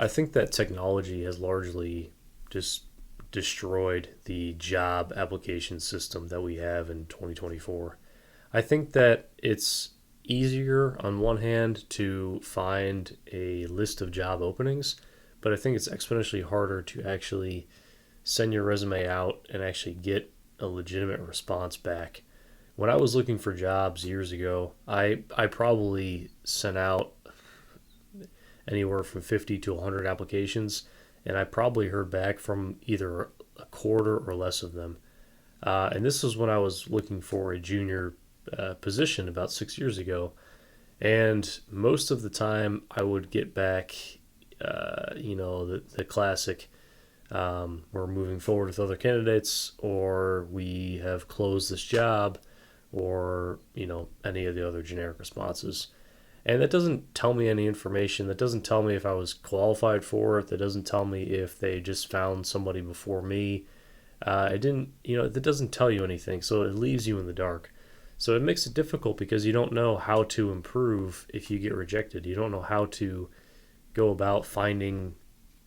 I think that technology has largely just destroyed the job application system that we have in 2024. I think that it's easier on one hand to find a list of job openings, but I think it's exponentially harder to actually send your resume out and actually get a legitimate response back. When I was looking for jobs years ago, I probably sent out anywhere from 50 to 100 applications, and I probably heard back from either a quarter or less of them. And this was when I was looking for a junior position about 6 years ago. And most of the time, I would get back, the classic, we're moving forward with other candidates, or we have closed this job, or, any of the other generic responses. And that doesn't tell me any information. That doesn't tell me if I was qualified for it. That doesn't tell me if they just found somebody before me. It didn't, that doesn't tell you anything. So it leaves you in the dark. So it makes it difficult because you don't know how to improve if you get rejected. You don't know how to go about finding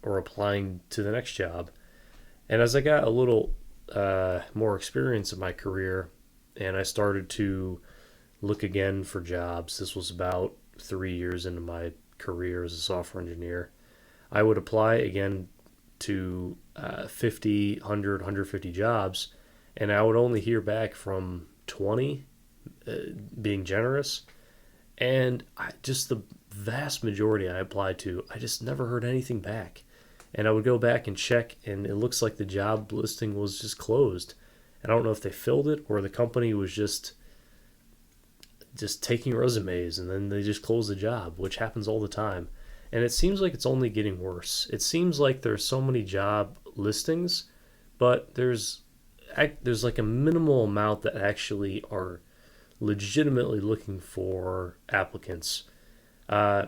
or applying to the next job. And as I got a little more experience in my career and I started to look again for jobs, this was about 3 years into my career as a software engineer, I would apply again to 50, 100, 150 jobs, and I would only hear back from 20, being generous. And just the vast majority I applied to, I just never heard anything back. And I would go back and check, and it looks like the job listing was just closed. I don't know if they filled it or the company was just taking resumes and then they just close the job, which happens all the time. And it seems like it's only getting worse. It seems like there's so many job listings, but there's like a minimal amount that actually are legitimately looking for applicants. Uh,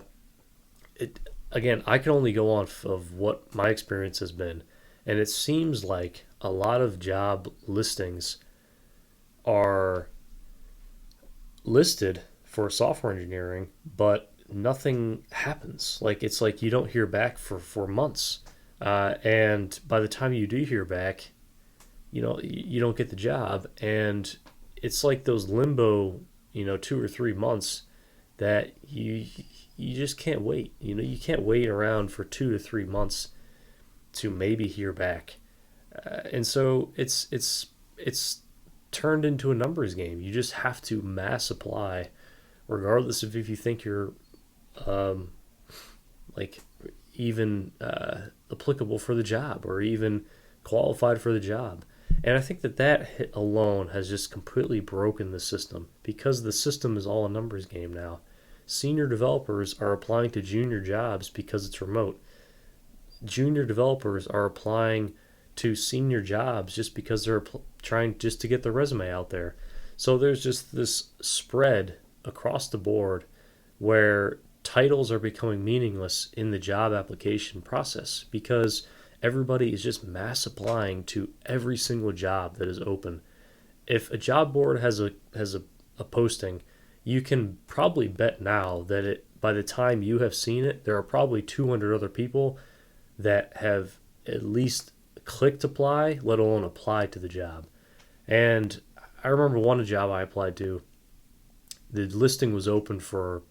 Again, I can only go on of what my experience has been, and it seems like a lot of job listings are listed for software engineering, but nothing happens. Like it's like you don't hear back for months, and by the time you do hear back, you don't get the job, and it's like those limbo, 2 or 3 months that you just can't wait. You can't wait around for 2 to 3 months to maybe hear back, and so it's turned into a numbers game. You just have to mass apply, regardless of if you think you're like even applicable for the job or even qualified for the job. And I think that hit alone has just completely broken the system because the system is all a numbers game now. Senior developers are applying to junior jobs because it's remote. Junior developers are applying to senior jobs just because they're trying just to get their resume out there. So there's just this spread across the board where titles are becoming meaningless in the job application process because everybody is just mass applying to every single job that is open. If a job board has a posting, you can probably bet now that by the time you have seen it, there are probably 200 other people that have at least clicked apply, let alone apply to the job. And I remember one job I applied to, the listing was open for,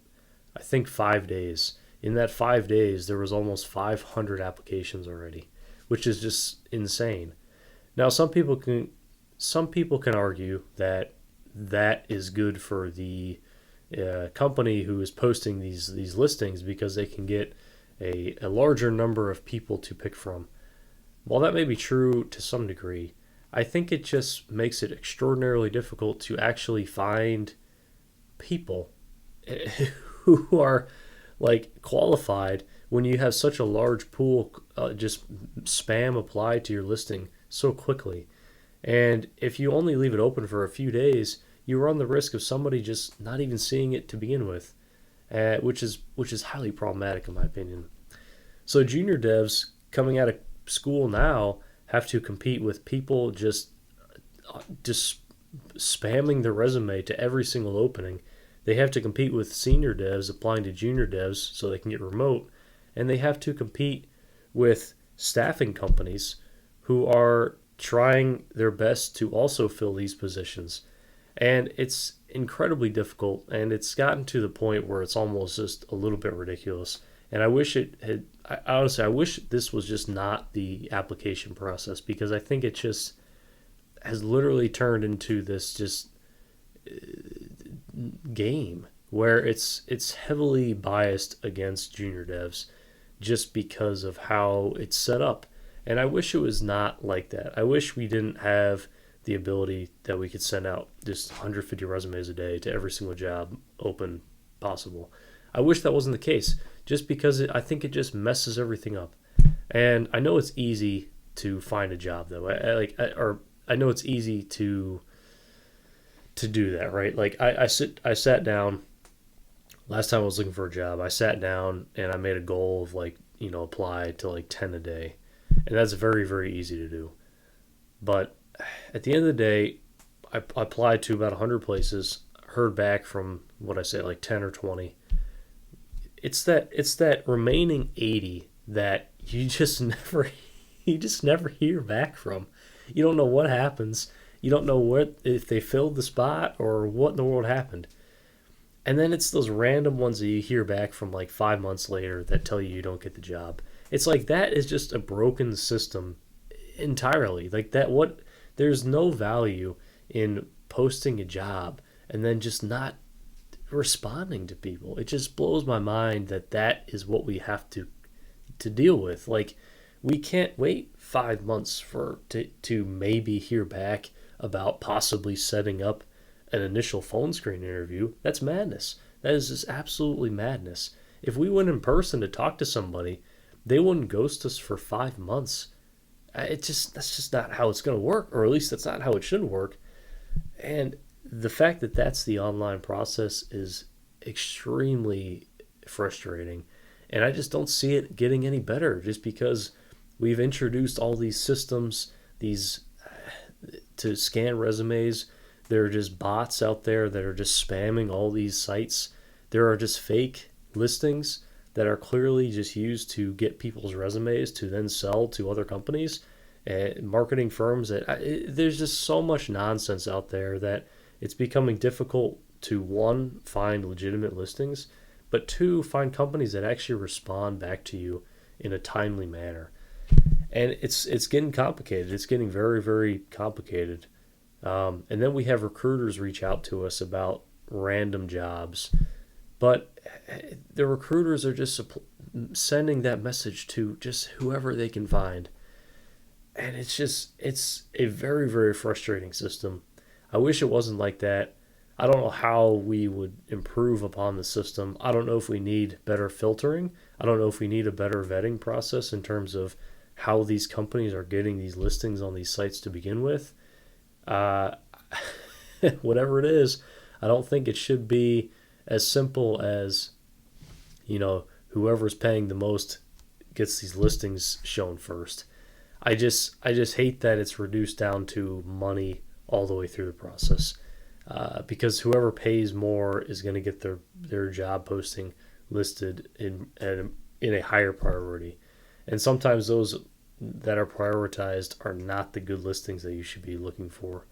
I think, 5 days. In that 5 days, there was almost 500 applications already, which is just insane. Now, some people can argue that is good for the company who is posting these listings because they can get a larger number of people to pick from. While that may be true to some degree, I think it just makes it extraordinarily difficult to actually find people who are like qualified when you have such a large pool just spam apply to your listing so quickly. And if you only leave it open for a few days, you run the risk of somebody just not even seeing it to begin with, which is highly problematic in my opinion. So junior devs coming out of school now have to compete with people just spamming their resume to every single opening. They have to compete with senior devs applying to junior devs so they can get remote, and they have to compete with staffing companies who are trying their best to also fill these positions. And it's incredibly difficult, and it's gotten to the point where it's almost just a little bit ridiculous. And I wish it had, honestly, I wish this was just not the application process, because I think it just has literally turned into this just game where it's heavily biased against junior devs just because of how it's set up. And I wish it was not like that. I wish we didn't have the ability that we could send out just 150 resumes a day to every single job open possible. I wish that wasn't the case, just because I think it just messes everything up. And I know it's easy to find a job though. I know it's easy to do that, right? Like I sat down last time I was looking for a job. I sat down and I made a goal of apply to 10 a day. And that's very, very easy to do. But at the end of the day, I applied to about 100 places, heard back from 10 or 20. It's that remaining 80 that you just never hear back from. You don't know what happens. You don't know if they filled the spot or what in the world happened. And then it's those random ones that you hear back from 5 months later that tell you don't get the job. It's like that is just a broken system entirely. There's no value in posting a job and then just not responding to people. It just blows my mind that is what we have to deal with. We can't wait 5 months to maybe hear back about possibly setting up an initial phone screen interview. That's madness. That is just absolutely madness. If we went in person to talk to somebody, they wouldn't ghost us for 5 months. That's just not how it's going to work, or at least that's not how it should work. And the fact that that's the online process is extremely frustrating. And I just don't see it getting any better, just because we've introduced all these systems, to scan resumes. There are just bots out there that are just spamming all these sites. There are just fake listings that are clearly just used to get people's resumes to then sell to other companies and marketing firms. There's just so much nonsense out there that it's becoming difficult to, one, find legitimate listings, but two, find companies that actually respond back to you in a timely manner. And it's getting complicated. It's getting very, very complicated. And then we have recruiters reach out to us about random jobs. But the recruiters are just sending that message to just whoever they can find. And it's a very, very frustrating system. I wish it wasn't like that. I don't know how we would improve upon the system. I don't know if we need better filtering. I don't know if we need a better vetting process in terms of how these companies are getting these listings on these sites to begin with. Whatever it is, I don't think it should be as simple as, whoever's paying the most gets these listings shown first. I just hate that it's reduced down to money all the way through the process, because whoever pays more is going to get their job posting listed in a higher priority. And sometimes those that are prioritized are not the good listings that you should be looking for.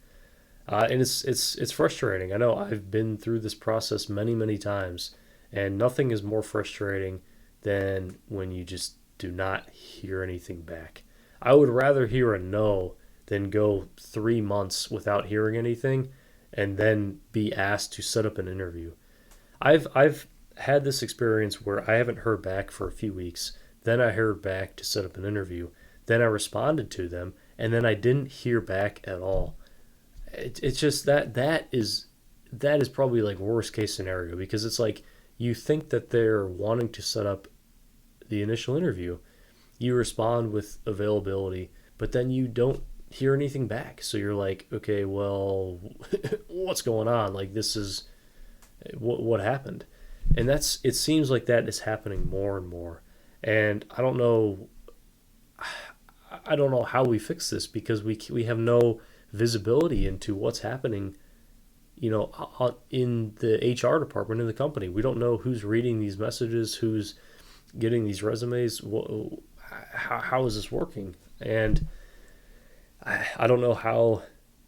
And it's frustrating. I know I've been through this process many, many times, and nothing is more frustrating than when you just do not hear anything back. I would rather hear a no than go 3 months without hearing anything and then be asked to set up an interview. I've had this experience where I haven't heard back for a few weeks. Then I heard back to set up an interview. Then I responded to them, and then I didn't hear back at all. It's just that is probably worst case scenario, because it's you think that they're wanting to set up the initial interview. You respond with availability, but then you don't hear anything back. So you're like, okay, well, what's going on? This is what happened. And it seems like that is happening more and more. And I don't know how we fix this, because we have no visibility into what's happening, in the HR department in the company. We don't know who's reading these messages, who's getting these resumes. How is this working? And I don't know how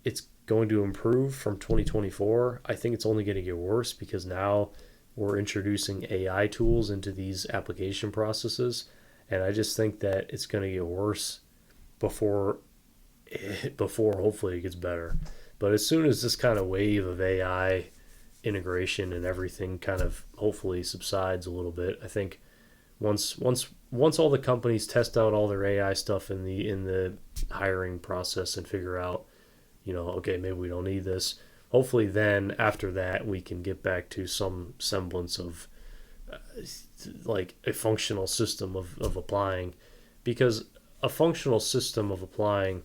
it's going to improve from 2024. I think it's only going to get worse because now we're introducing AI tools into these application processes, and I just think that it's going to get worse before before hopefully it gets better. But as soon as this kind of wave of AI integration and everything kind of hopefully subsides a little bit, I think once all the companies test out all their AI stuff in the hiring process and figure out, okay, maybe we don't need this. Hopefully, then after that, we can get back to some semblance of like a functional system of applying, because a functional system of applying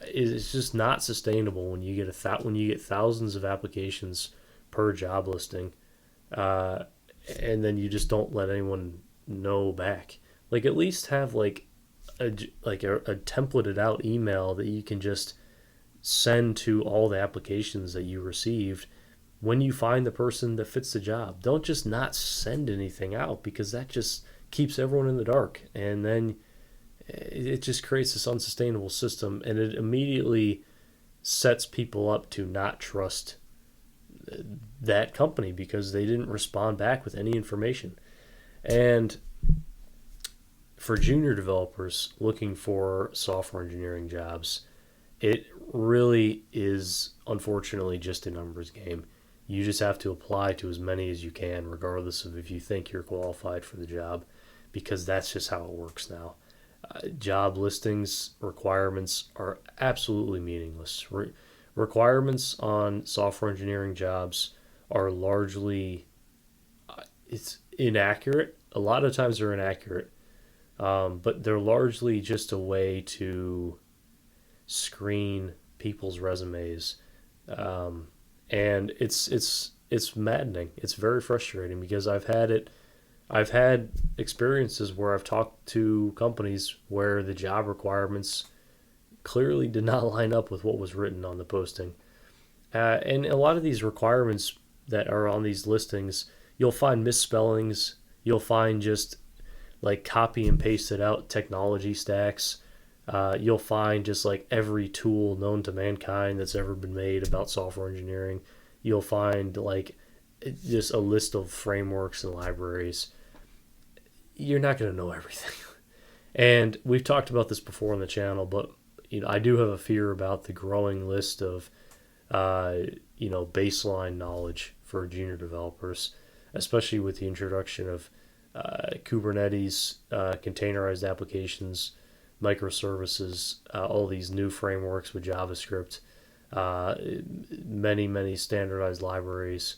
is just not sustainable when you get thousands of applications per job listing, uh, and then you just don't let anyone know back. Like at least have a templated out email that you can just send to all the applications that you received when you find the person that fits the job. Don't just not send anything out, because that just keeps everyone in the dark, and then it just creates this unsustainable system, and it immediately sets people up to not trust that company because they didn't respond back with any information. And for junior developers looking for software engineering jobs, it really is unfortunately just a numbers game. You just have to apply to as many as you can, regardless of if you think you're qualified for the job, because that's just how it works now. Job listings requirements are absolutely meaningless. Requirements on software engineering jobs are largely it's inaccurate. A lot of times they're inaccurate, but they're largely just a way to screen people's resumes, and it's maddening. It's very frustrating because I've had experiences where I've talked to companies where the job requirements clearly did not line up with what was written on the posting. And a lot of these requirements that are on these listings, you'll find misspellings. You'll find just like copy and pasted out technology stacks. You'll find just like every tool known to mankind that's ever been made about software engineering. You'll find like just a list of frameworks and libraries. You're not going to know everything. And we've talked about this before on the channel, but I do have a fear about the growing list of baseline knowledge for junior developers, especially with the introduction of Kubernetes, containerized applications, microservices, all these new frameworks with JavaScript, many standardized libraries,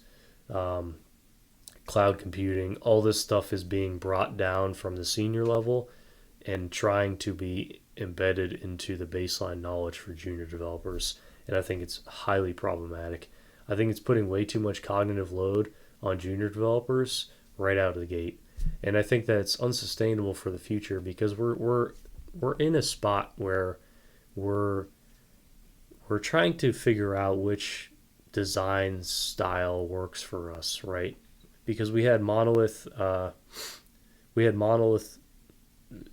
cloud computing. All this stuff is being brought down from the senior level and trying to be embedded into the baseline knowledge for junior developers. And I think it's highly problematic. I think it's putting way too much cognitive load on junior developers right out of the gate. And I think that it's unsustainable for the future because we're in a spot where we're trying to figure out which design style works for us, right? Because we had monolith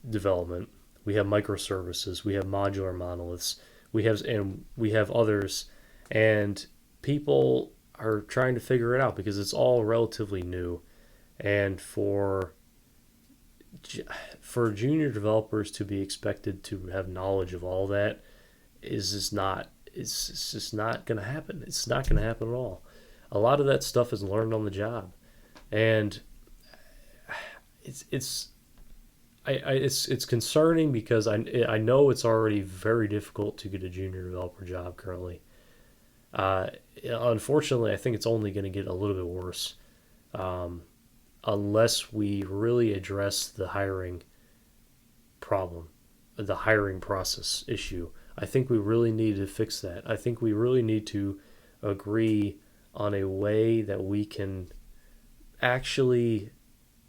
development, we have microservices, we have modular monoliths, we have others, and people are trying to figure it out because it's all relatively new. And for junior developers to be expected to have knowledge of all that is just not it's just not going to happen. It's not going to happen at all. A lot of that stuff is learned on the job, and it's concerning because I know it's already very difficult to get a junior developer job currently. Unfortunately, I think it's only going to get a little bit worse, unless we really address the hiring problem, the hiring process issue. I think we really need to fix that. I think we really need to agree on a way that we can actually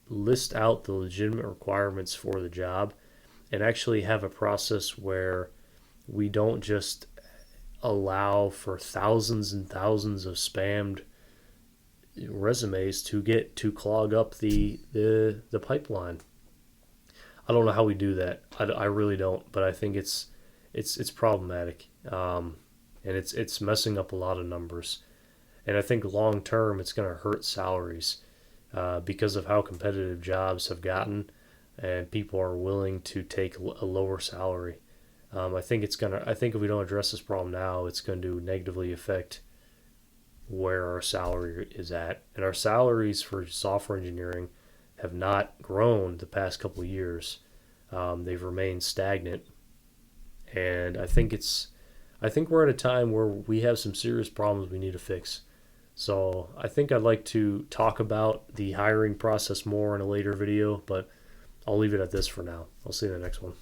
list out the legitimate requirements for the job and actually have a process where we don't just allow for thousands and thousands of spammed resumes to clog up the pipeline. I don't know how we do that. I really don't, but I think it's problematic, and it's messing up a lot of numbers. And I think long term it's going to hurt salaries because of how competitive jobs have gotten, and people are willing to take a lower salary. I think it's gonna. I think if we don't address this problem now, it's going to negatively affect where our salary is at. And our salaries for software engineering have not grown the past couple of years. They've remained stagnant, and I think we're at a time where we have some serious problems we need to fix. So I think I'd like to talk about the hiring process more in a later video, but I'll leave it at this for now. I'll see you in the next one.